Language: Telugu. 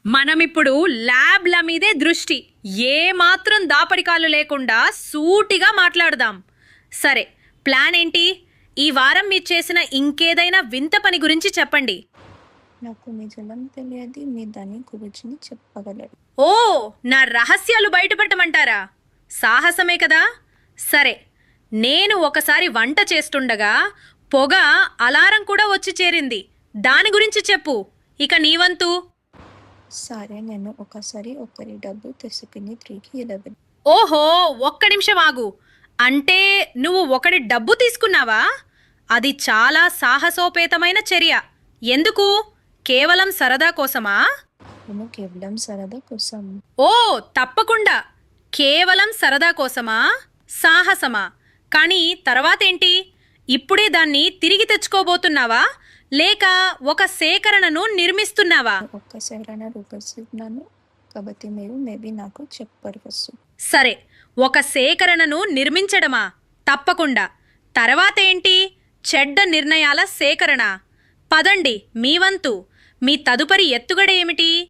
మనమిప్పుడు ల్యాబ్ల మీదే దృష్టి. ఏ మాత్రం దాపరికాలు లేకుండా సూటిగా మాట్లాడదాం. సరే, ప్లాన్ ఏంటి? ఈ వారం మీరు చేసిన ఇంకేదైనా వింత పని గురించి చెప్పండి. నాకు నిజం తెలియదు, మీ దాని గురించి చెప్పగలరు. ఓ, నా రహస్యాలు బయటపెట్టమంటారా? సాహసమే కదా. సరే, నేను ఒకసారి వంట చేస్తుండగా పొగ అలారం కూడా వచ్చి చేరింది. దాని గురించి చెప్పు. ఇక నీవంతు. సరే, నేను ఒకసారి ఒకరి డబ్బు తీసుకుని తిరిగి 11. ఓహో, ఒక్క నిమిషం ఆగు. అంటే నువ్వు ఒకడి డబ్బు తీసుకున్నావా? అది చాలా సాహసోపేతమైన చర్య. ఎందుకు? కేవలం సరదా కోసమా? నేను కేవలం సరదా కోసం. ఓ, తప్పకుండా. కేవలం సరదా కోసమా? సాహసమా? కానీ తర్వాతేంటి? ఇప్పుడే దాన్ని తిరిగి తెచ్చుకోబోతున్నావా, లేక ఒక సేకరణను నిర్మిస్తున్నావా? ఒక్క సేకరణ రూపొస్తున్నాను కాబట్టి మీరు మేబీ నాకు చెప్పవచ్చు. సరే, ఒక సేకరణను నిర్మించడమా? తప్పకుండా. తర్వాతేంటి? చెడ్డ నిర్ణయాల సేకరణ. పదండి, మీ వంతు. మీ తదుపరి ఎత్తుగడ ఏమిటి?